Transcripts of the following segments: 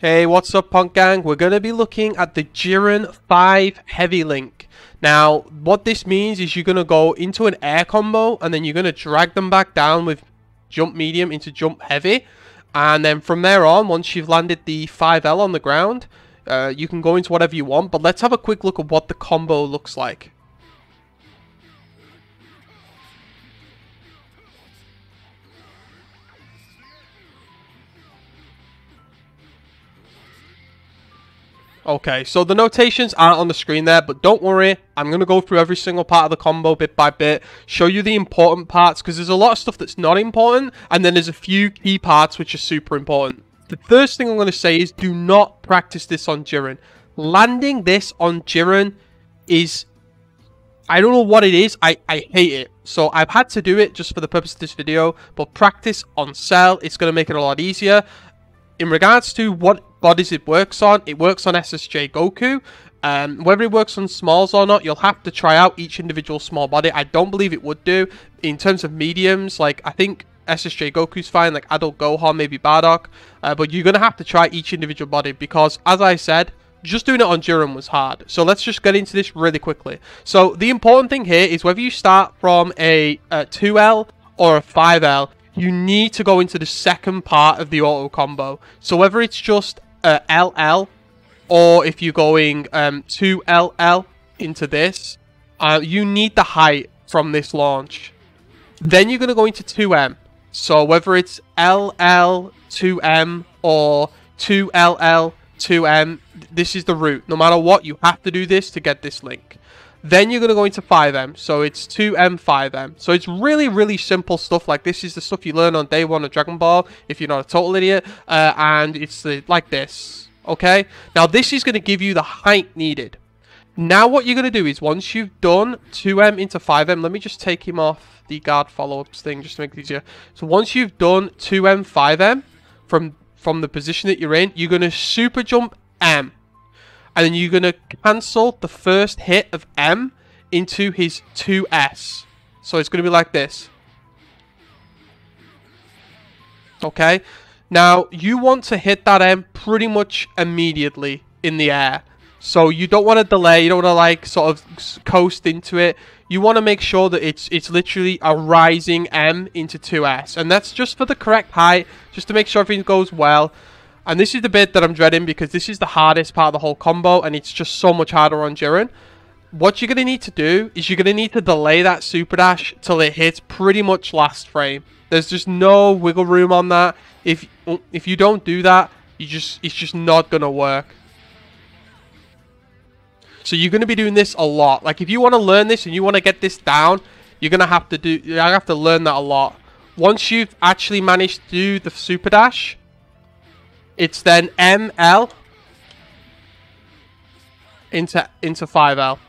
Hey, what's up, Punk Gang? We're going to be looking at the Jiren 5 Heavy Link. Now, what this means is you're going to go into an air combo, and then you're going to drag them back down with jump medium into jump heavy. And then from there on, once you've landed the 5L on the ground, you can go into whatever you want. But let's have a quick look at what the combo looks like. Okay, so the notations aren't on the screen there, but don't worry, I'm going to go through every single part of the combo bit by bit, show you the important parts, because there's a lot of stuff that's not important, and then there's a few key parts which are super important. The first thing I'm going to say is do not practice this on Jiren. Landing this on Jiren is... I don't know what it is, I hate it. So I've had to do it just for the purpose of this video, but practice on Cell, it's going to make it a lot easier. In regards to what bodies it works on SSJ Goku. Whether it works on smalls or not, you'll have to try out each individual small body. I don't believe it would do. In terms of mediums, like, I think SSJ Goku's fine, like Adult Gohan, maybe Bardock. But you're going to have to try each individual body because, as I said, just doing it on Jiren was hard. So let's just get into this really quickly. So the important thing here is whether you start from a 2L or a 5L, you need to go into the second part of the auto combo. So whether it's just LL, or if you're going 2LL into this, you need the height from this launch. Then you're going to go into 2M. So whether it's LL 2M or 2LL 2M, this is the route. No matter what, you have to do this to get this link. Then you're going to go into 5M, so it's 2M, 5M. So it's really, really simple stuff. Like, this is the stuff you learn on day one of Dragon Ball, if you're not a total idiot. And it's like this, okay? Now, this is going to give you the height needed. Now, what you're going to do is, once you've done 2M into 5M, let me just take him off the guard follow-ups thing, just to make it easier. So once you've done 2M, 5M, from the position that you're in, you're going to super jump M. And then you're going to cancel the first hit of M into his 2S. So it's going to be like this. Okay. Now, you want to hit that M pretty much immediately in the air. So you don't want to delay. You don't want to, like, sort of coast into it. You want to make sure that it's literally a rising M into 2S. And that's just for the correct height, just to make sure everything goes well. And this is the bit that I'm dreading because this is the hardest part of the whole combo and it's just so much harder on Jiren. What you're going to need to do is you're going to need to delay that super dash till it hits pretty much last frame. There's just no wiggle room on that. If you don't do that, it's just not going to work. So you're going to be doing this a lot. Like, if you want to learn this and you want to get this down, you're going to have to learn that a lot. Once you've actually managed to do the super dash, it's then ML into 5L.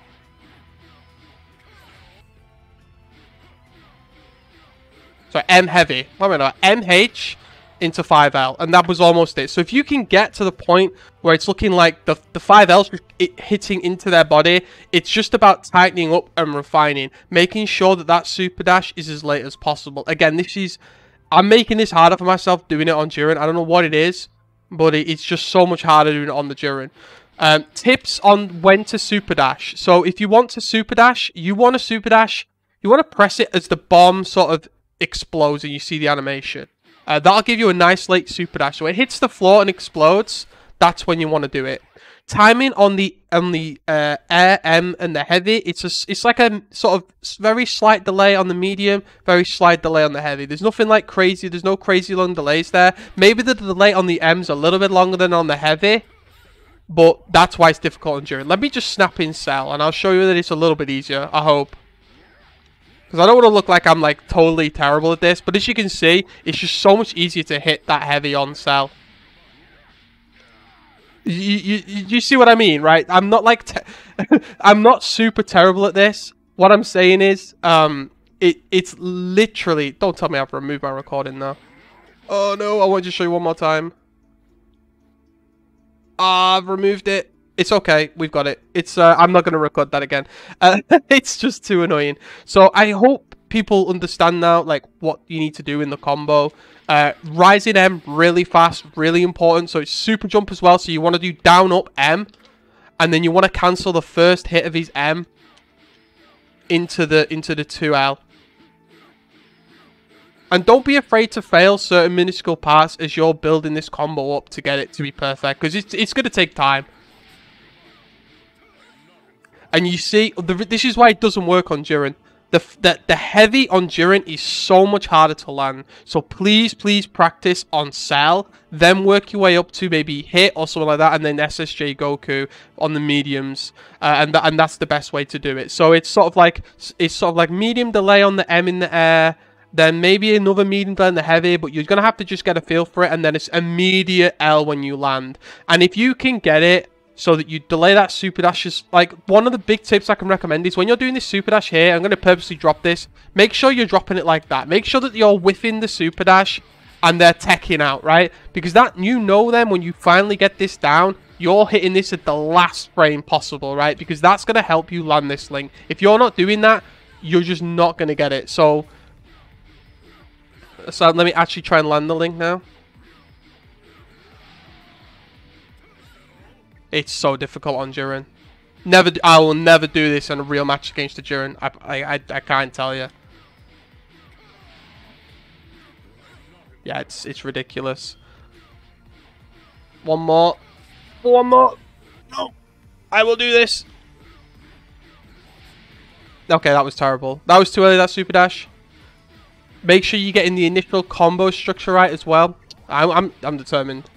So M heavy. Wait a minute. MH into 5L. And that was almost it. So if you can get to the point where it's looking like the 5L's hitting into their body, it's just about tightening up and refining. Making sure that that super dash is as late as possible. Again, I'm making this harder for myself doing it on Jiren. I don't know what it is, but it's just so much harder doing it on the Jiren. Tips on when to super dash. So if you want to super dash, you want to press it as the bomb sort of explodes and you see the animation. That'll give you a nice late super dash. So it hits the floor and explodes. That's when you want to do it. Timing on the air M and the heavy, it's like a sort of very slight delay on the medium, very slight delay on the heavy. There's nothing like crazy. There's no crazy long delays there. Maybe the delay on the M's a little bit longer than on the heavy, but that's why it's difficult on Jiren. Let me just snap in Cell, and I'll show you that it's a little bit easier. I hope. Because I don't want to look like I'm like totally terrible at this, but as you can see, it's just so much easier to hit that heavy on Cell. You see what I mean, right? I'm not like I'm not super terrible at this. What I'm saying is, it's literally. Don't tell me I've removed my recording now. Oh no! I want to show you one more time. I've removed it. It's okay. We've got it. It's I'm not going to record that again. It's just too annoying. So I hope people understand now, like, what you need to do in the combo. Rising M, really fast, really important. So it's super jump as well. So you want to do down, up, M. And then you want to cancel the first hit of his M into the 2L. And don't be afraid to fail certain minuscule parts as you're building this combo up to get it to be perfect. Because it's going to take time. And you see, this is why it doesn't work on Jiren. The heavy on Jiren is so much harder to land. So please practice on Cell. Then work your way up to maybe hit or something like that. And then SSJ Goku on the mediums. And that's the best way to do it. So it's sort of like medium delay on the M in the air. Then maybe another medium delay in the heavy. But you're going to have to just get a feel for it. And then it's immediate L when you land. And if you can get it so that you delay that super dash, is like one of the big tips I can recommend is when you're doing this super dash here, I'm going to purposely drop this. Make sure you're dropping it like that. Make sure that you're whiffing the super dash and they're teching out, right? Because that, you know, then when you finally get this down, you're hitting this at the last frame possible, right? Because that's going to help you land this link. If you're not doing that, you're just not going to get it. So let me actually try and land the link now. It's so difficult on Jiren. I will never do this in a real match against the Jiren. I can't tell you. Yeah, it's ridiculous. One more. No, I will do this. Okay, that was terrible. That was too early. That super dash. Make sure you get in the initial combo structure right as well. I'm determined.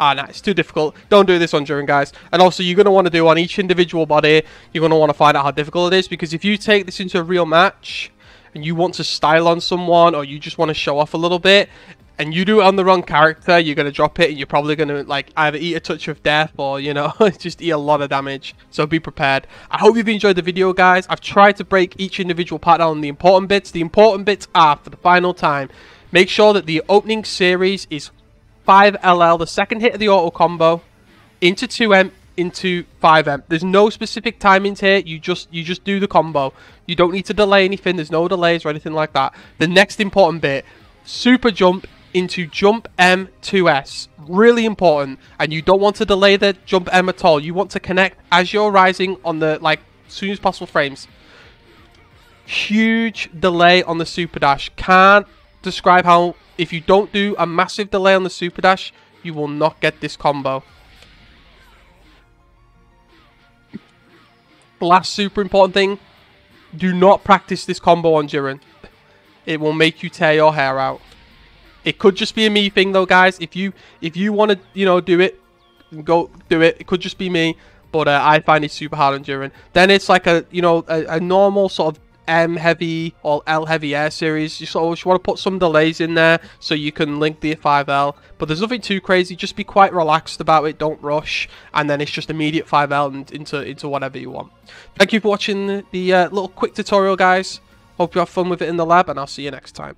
Ah, nah, it's too difficult. Don't do this on Jiren, guys. And also, you're going to want to do on each individual body, you're going to want to find out how difficult it is. Because if you take this into a real match, and you want to style on someone, or you just want to show off a little bit, and you do it on the wrong character, you're going to drop it, and you're probably going to, like, either eat a touch of death, or, you know, just eat a lot of damage. So be prepared. I hope you've enjoyed the video, guys. I've tried to break each individual part down on the important bits. The important bits are, for the final time, make sure that the opening series is 5LL, the second hit of the auto combo, into 2M, into 5M. There's no specific timings here. You just do the combo. You don't need to delay anything. There's no delays or anything like that. The next important bit, super jump into jump M 2S. Really important. And you don't want to delay the jump M at all. You want to connect as you're rising on the, like, soon as possible frames. Huge delay on the super dash. Can't describe how, if you don't do a massive delay on the super dash, you will not get this combo. Last super important thing, do not practice this combo on Jiren. It will make you tear your hair out. It could just be a me thing though, guys. If you want to, you know, do it, go do it. It could just be me, but I find it super hard on Jiren. Then it's like a, you know, a normal sort of M heavy or L heavy air series. You sort of want to put some delays in there so you can link the 5L, but there's nothing too crazy. Just be quite relaxed about it, don't rush, and then it's just immediate 5L and into whatever you want. Thank you for watching the little quick tutorial, guys. Hope you have fun with it in the lab, and I'll see you next time.